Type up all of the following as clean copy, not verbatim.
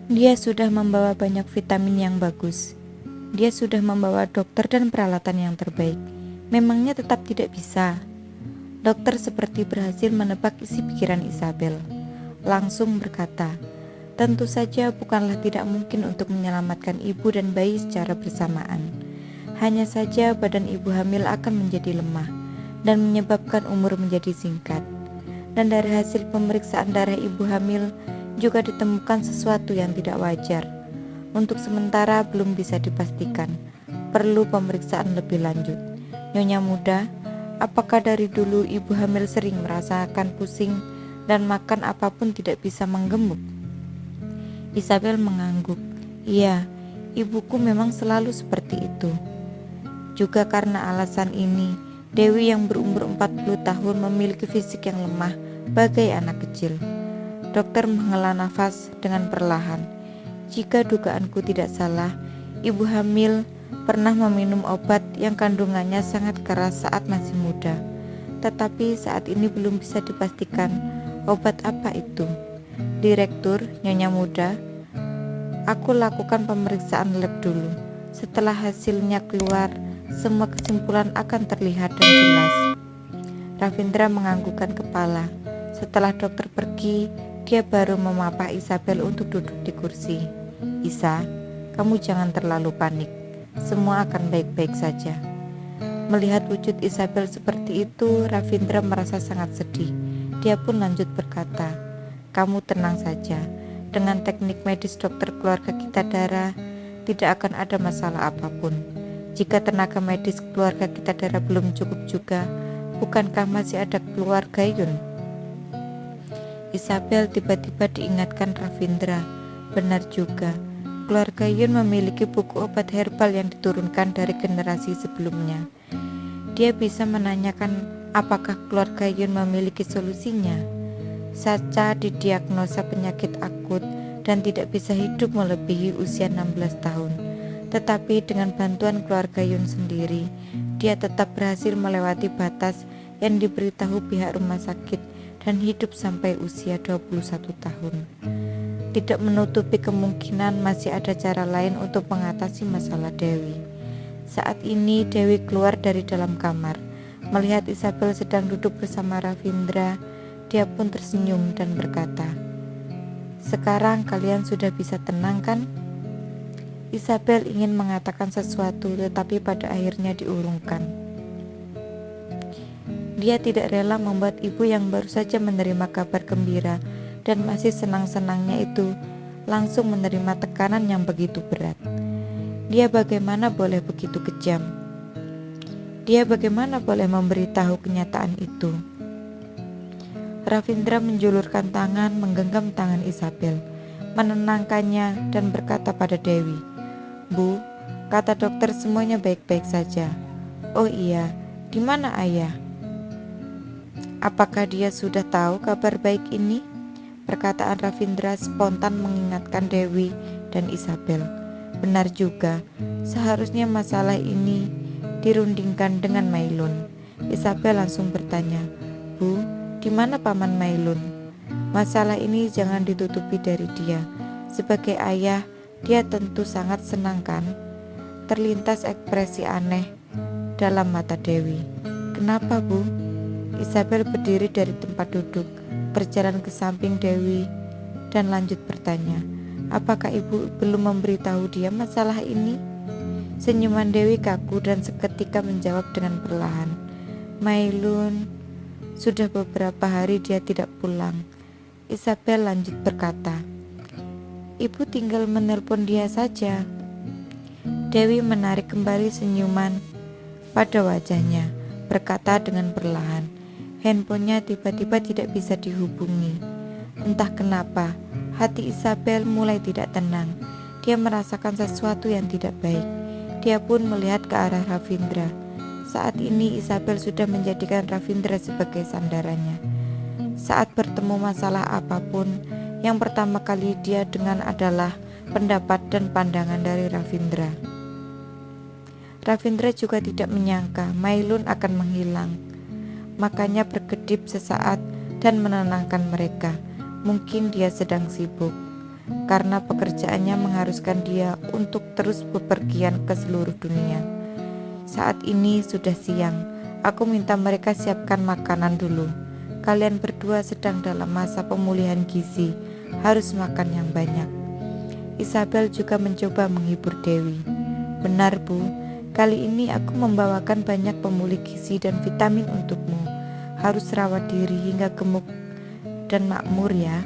Dia sudah membawa banyak vitamin yang bagus. Dia sudah membawa dokter dan peralatan yang terbaik. Memangnya tetap tidak bisa? Dokter seperti berhasil menebak isi pikiran Isabel. Langsung berkata, tentu saja bukanlah tidak mungkin untuk menyelamatkan ibu dan bayi secara bersamaan. Hanya saja badan ibu hamil akan menjadi lemah dan menyebabkan umur menjadi singkat. Dan dari hasil pemeriksaan darah ibu hamil juga ditemukan sesuatu yang tidak wajar. Untuk sementara belum bisa dipastikan. Perlu pemeriksaan lebih lanjut. Nyonya muda, apakah dari dulu ibu hamil sering merasakan pusing dan makan apapun tidak bisa menggemuk? Isabel mengangguk. Iya, ibuku memang selalu seperti itu. Juga karena alasan ini, Dewi yang berumur 40 tahun memiliki fisik yang lemah bagai anak kecil. Dokter menghela nafas dengan perlahan. Jika dugaanku tidak salah, ibu hamil pernah meminum obat yang kandungannya sangat keras saat masih muda. Tetapi saat ini belum bisa dipastikan obat apa itu. Direktur, Nyonya muda, aku lakukan pemeriksaan lab dulu. Setelah hasilnya keluar, semua kesimpulan akan terlihat dan jelas. Ravindra menganggukkan kepala. Setelah dokter pergi, dia baru memapah Isabel untuk duduk di kursi. Isa, kamu jangan terlalu panik. Semua akan baik-baik saja. Melihat wujud Isabel seperti itu, Ravindra merasa sangat sedih. Dia pun lanjut berkata, kamu tenang saja. Dengan teknik medis dokter keluarga kita Dara, tidak akan ada masalah apapun. Jika tenaga medis keluarga kita Dara belum cukup juga, bukankah masih ada keluarga Yun? Isabel tiba-tiba diingatkan Ravindra. Benar juga, keluarga Yun memiliki buku obat herbal yang diturunkan dari generasi sebelumnya. Dia bisa menanyakan apakah keluarga Yun memiliki solusinya. Sacha didiagnosa penyakit akut dan tidak bisa hidup melebihi usia 16 tahun. Tetapi dengan bantuan keluarga Yun sendiri, dia tetap berhasil melewati batas yang diberitahu pihak rumah sakit dan hidup sampai usia 21 tahun. Tidak menutupi kemungkinan masih ada cara lain untuk mengatasi masalah Dewi. Saat ini Dewi keluar dari dalam kamar. Melihat Isabel sedang duduk bersama Ravindra, dia pun tersenyum dan berkata, sekarang kalian sudah bisa tenang kan? Isabel ingin mengatakan sesuatu tetapi pada akhirnya diurungkan. Dia tidak rela membuat ibu yang baru saja menerima kabar gembira dan masih senang-senangnya itu langsung menerima tekanan yang begitu berat. Dia bagaimana boleh begitu kejam? Dia bagaimana boleh memberitahu kenyataan itu? Ravindra menjulurkan tangan menggenggam tangan Isabel, menenangkannya dan berkata pada Dewi, Bu, kata dokter semuanya baik-baik saja. Oh iya, di mana ayah? Apakah dia sudah tahu kabar baik ini? Perkataan Ravindra spontan mengingatkan Dewi dan Isabel. Benar juga, seharusnya masalah ini dirundingkan dengan Mailun. Isabel langsung bertanya, Bu, di mana Paman Mailun? Masalah ini jangan ditutupi dari dia. Sebagai ayah, dia tentu sangat senang kan? Terlintas ekspresi aneh dalam mata Dewi. Kenapa, Bu? Isabel berdiri dari tempat duduk, berjalan ke samping Dewi, dan lanjut bertanya, apakah ibu belum memberitahu dia masalah ini? Senyuman Dewi kaku dan seketika menjawab dengan perlahan, Mailun, sudah beberapa hari dia tidak pulang. Isabel lanjut berkata, ibu tinggal menelpon dia saja. Dewi menarik kembali senyuman pada wajahnya, berkata dengan perlahan, handphonenya tiba-tiba tidak bisa dihubungi. Entah kenapa, hati Isabel mulai tidak tenang. Dia merasakan sesuatu yang tidak baik. Dia pun melihat ke arah Ravindra. Saat ini Isabel sudah menjadikan Ravindra sebagai sandarannya. Saat bertemu masalah apapun, yang pertama kali dia dengar adalah pendapat dan pandangan dari Ravindra. Ravindra juga tidak menyangka Mailun akan menghilang. Makanya berkedip sesaat dan menenangkan mereka. Mungkin dia sedang sibuk. karena pekerjaannya mengharuskan dia untuk terus bepergian ke seluruh dunia. Saat ini sudah siang, aku minta mereka siapkan makanan dulu. Kalian berdua sedang dalam masa pemulihan gizi, harus makan yang banyak. Isabel juga mencoba menghibur Dewi. Benar Bu, kali ini aku membawakan banyak pemulih gizi dan vitamin untukmu. Harus rawat diri hingga gemuk dan makmur ya.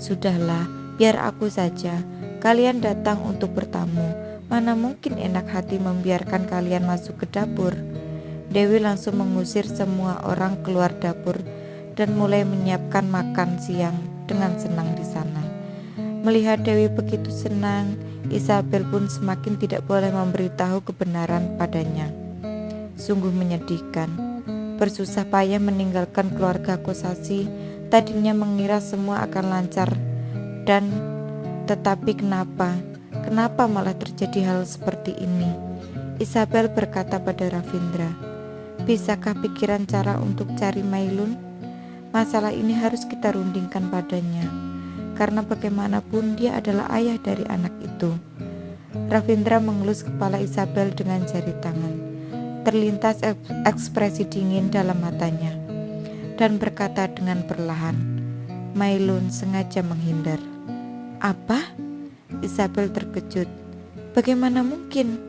Sudahlah, biar aku saja. Kalian datang untuk bertamu. Mana mungkin enak hati membiarkan kalian masuk ke dapur. Dewi langsung mengusir semua orang keluar dapur dan mulai menyiapkan makan siang dengan senang di sana. Melihat Dewi begitu senang, Isabel pun semakin tidak boleh memberitahu kebenaran padanya. Sungguh menyedihkan. Bersusah payah meninggalkan keluarga Kosasi, tadinya mengira semua akan lancar tetapi kenapa malah terjadi hal seperti ini? Isabel berkata pada Ravindra, bisakah pikiran cara untuk cari Mailun? Masalah ini harus kita rundingkan padanya, karena bagaimanapun dia adalah ayah dari anak itu. Ravindra mengelus kepala Isabel dengan jari tangan. Terlintas ekspresi dingin dalam matanya dan berkata dengan perlahan, Mailun sengaja menghindar. Apa? Isabel terkejut. Bagaimana mungkin?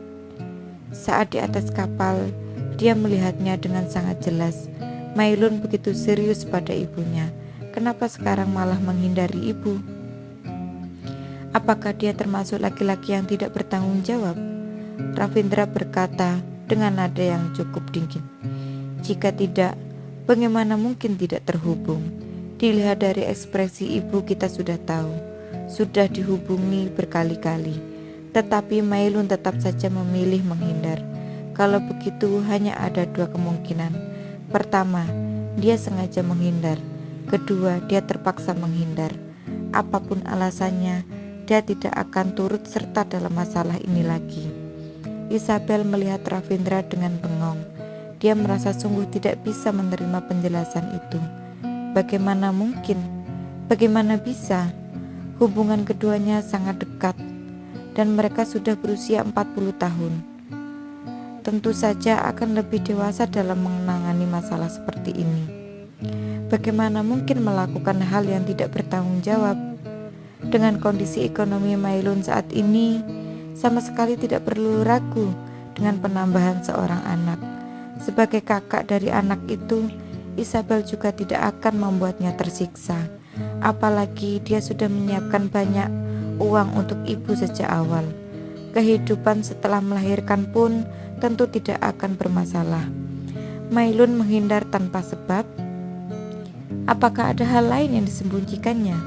Saat di atas kapal, dia melihatnya dengan sangat jelas. Mailun begitu serius pada ibunya. Kenapa sekarang malah menghindari ibu? Apakah dia termasuk laki-laki yang tidak bertanggung jawab? Ravindra berkata dengan nada yang cukup dingin. Jika tidak, bagaimana mungkin tidak terhubung? Dilihat dari ekspresi ibu kita sudah tahu. Sudah dihubungi berkali-kali. Tetapi Mailun tetap saja memilih menghindar. Kalau begitu hanya ada dua kemungkinan. Pertama, dia sengaja menghindar. Kedua, dia terpaksa menghindar. Apapun alasannya, dia tidak akan turut serta dalam masalah ini lagi. Isabel melihat Ravindra dengan bengong. Dia merasa sungguh tidak bisa menerima penjelasan itu. Bagaimana mungkin? Bagaimana bisa? Hubungan keduanya sangat dekat dan mereka sudah berusia 40 tahun. Tentu saja akan lebih dewasa dalam menangani masalah seperti ini. Bagaimana mungkin melakukan hal yang tidak bertanggung jawab? Dengan kondisi ekonomi Mailun saat ini, sama sekali tidak perlu ragu dengan penambahan seorang anak. Sebagai kakak dari anak itu, Isabel juga tidak akan membuatnya tersiksa. Apalagi dia sudah menyiapkan banyak uang untuk ibu sejak awal. Kehidupan setelah melahirkan pun tentu tidak akan bermasalah. Mailun menghindar tanpa sebab. Apakah ada hal lain yang disembunyikannya?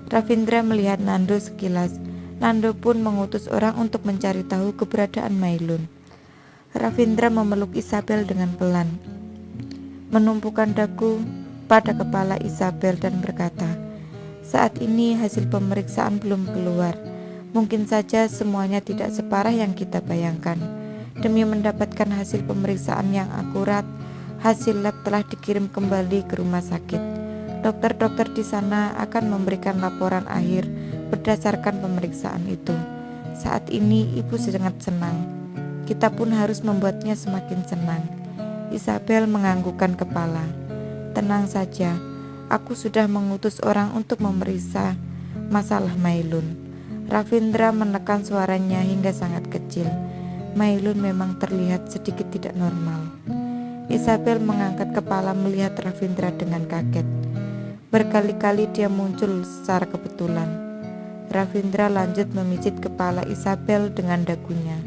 Ravindra melihat Nando sekilas. Nando pun mengutus orang untuk mencari tahu keberadaan Mailun. Ravindra memeluk Isabel dengan pelan, menumpukan dagu pada kepala Isabel dan berkata, saat ini hasil pemeriksaan belum keluar. Mungkin saja semuanya tidak separah yang kita bayangkan. Demi mendapatkan hasil pemeriksaan yang akurat, hasil lab telah dikirim kembali ke rumah sakit. Dokter-dokter di sana akan memberikan laporan akhir berdasarkan pemeriksaan itu. Saat ini ibu sangat senang. Kita pun harus membuatnya semakin senang. Isabel menganggukkan kepala. Tenang saja, aku sudah mengutus orang untuk memeriksa masalah Mailun. Ravindra menekan suaranya hingga sangat kecil. Mailun memang terlihat sedikit tidak normal. Isabel mengangkat kepala melihat Ravindra dengan kaget. Berkali-kali dia muncul secara kebetulan. Ravindra lanjut memijit kepala Isabel dengan dagunya.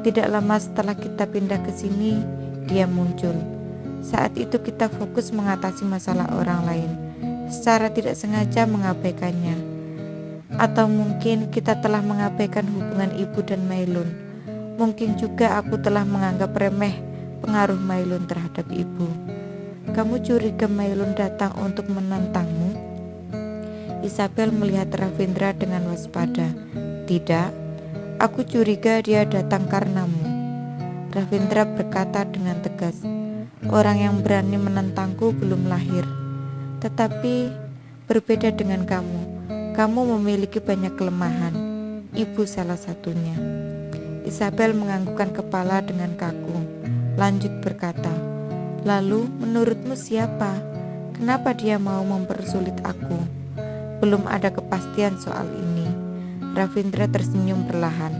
Tidak lama setelah kita pindah ke sini, dia muncul. Saat itu kita fokus mengatasi masalah orang lain, secara tidak sengaja mengabaikannya. Atau mungkin kita telah mengabaikan hubungan ibu dan Mailun. Mungkin juga aku telah menganggap remeh pengaruh Mailun terhadap ibu. Kamu curiga Mailun datang untuk menantangmu? Isabel melihat Ravindra dengan waspada. Tidak, aku curiga dia datang karenamu. Ravindra berkata dengan tegas. Orang yang berani menentangku belum lahir. Tetapi berbeda dengan kamu. Kamu memiliki banyak kelemahan, ibu salah satunya. Isabel menganggukkan kepala dengan kaku, lanjut berkata, lalu menurutmu siapa? Kenapa dia mau mempersulit aku? Belum ada kepastian soal ini. Ravindra tersenyum perlahan.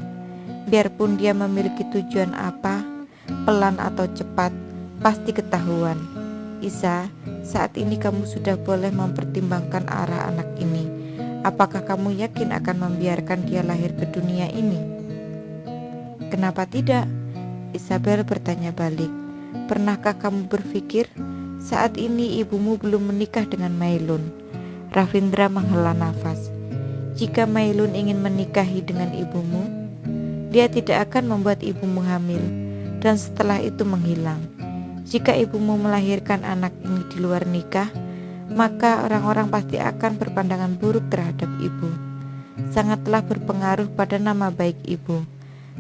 Biarpun dia memiliki tujuan apa, pelan atau cepat, pasti ketahuan. Isa, saat ini kamu sudah boleh mempertimbangkan arah anak ini. Apakah kamu yakin akan membiarkan dia lahir ke dunia ini? Kenapa tidak? Isabel bertanya balik. Pernahkah kamu berpikir saat ini ibumu belum menikah dengan Mailun? Ravindra menghela nafas. Jika Mailun ingin menikahi dengan ibumu, dia tidak akan membuat ibumu hamil dan setelah itu menghilang. Jika ibumu melahirkan anak ini di luar nikah, maka orang-orang pasti akan berpandangan buruk terhadap ibu. Sangatlah berpengaruh pada nama baik ibu.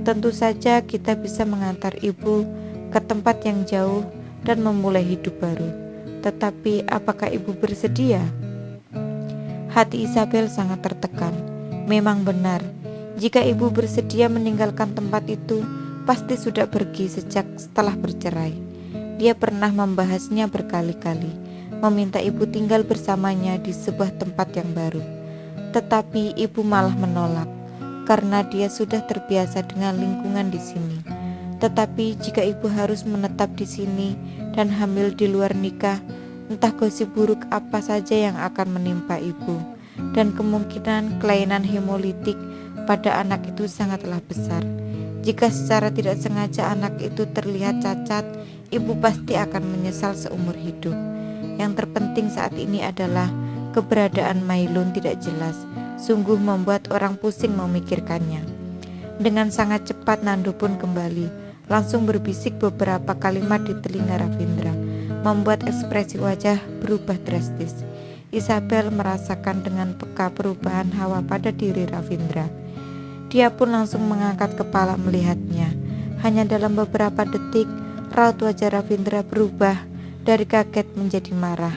Tentu saja kita bisa mengantar ibu ke tempat yang jauh dan memulai hidup baru. Tetapi apakah ibu bersedia? Hati Isabel sangat tertekan. Memang benar, jika ibu bersedia meninggalkan tempat itu, pasti sudah pergi sejak setelah bercerai. Dia pernah membahasnya berkali-kali, meminta ibu tinggal bersamanya di sebuah tempat yang baru. Tetapi ibu malah menolak, karena dia sudah terbiasa dengan lingkungan di sini. Tetapi jika ibu harus menetap di sini dan hamil di luar nikah, entah gosip buruk apa saja yang akan menimpa ibu. Dan kemungkinan kelainan hemolitik pada anak itu sangatlah besar. Jika secara tidak sengaja anak itu terlihat cacat, ibu pasti akan menyesal seumur hidup. Yang terpenting saat ini adalah keberadaan Mailun tidak jelas. Sungguh membuat orang pusing memikirkannya. Dengan sangat cepat Nando pun kembali, langsung berbisik beberapa kalimat di telinga Ravindra, membuat ekspresi wajah berubah drastis. Isabel merasakan dengan peka perubahan hawa pada diri Ravindra. Dia pun langsung mengangkat kepala melihatnya. Hanya dalam beberapa detik, raut wajah Ravindra berubah dari kaget menjadi marah,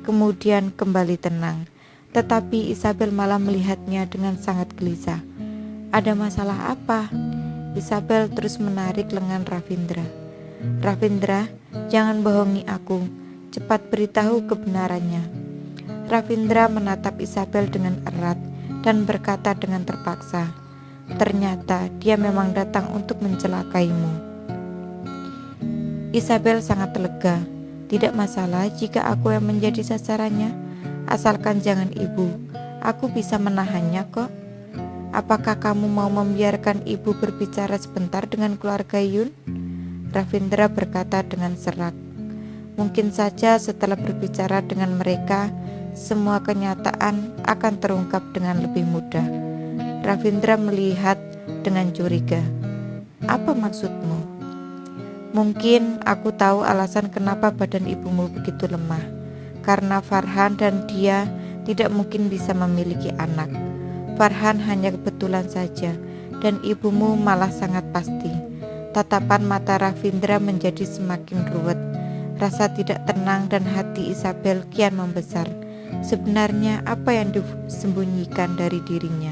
kemudian kembali tenang. Tetapi Isabel malah melihatnya dengan sangat gelisah. Ada masalah apa? Isabel terus menarik lengan Ravindra. Ravindra, jangan bohongi aku. Cepat beritahu kebenarannya. Ravindra menatap Isabel dengan erat dan berkata dengan terpaksa, ternyata dia memang datang untuk mencelakaimu. Isabel sangat lega. Tidak masalah jika aku yang menjadi sasarannya, asalkan jangan ibu. Aku bisa menahannya kok. Apakah kamu mau membiarkan ibu berbicara sebentar dengan keluarga Yun? Ravindra berkata dengan serak. Mungkin saja setelah berbicara dengan mereka, semua kenyataan akan terungkap dengan lebih mudah. Ravindra melihat dengan curiga. Apa maksudmu? Mungkin aku tahu alasan kenapa badan ibumu begitu lemah. Karena Farhan dan dia tidak mungkin bisa memiliki anak. Farhan hanya kebetulan saja, dan ibumu malah sangat pasti. Tatapan mata Ravindra menjadi semakin ruwet. Rasa tidak tenang dan hati Isabel kian membesar. Sebenarnya apa yang disembunyikan dari dirinya?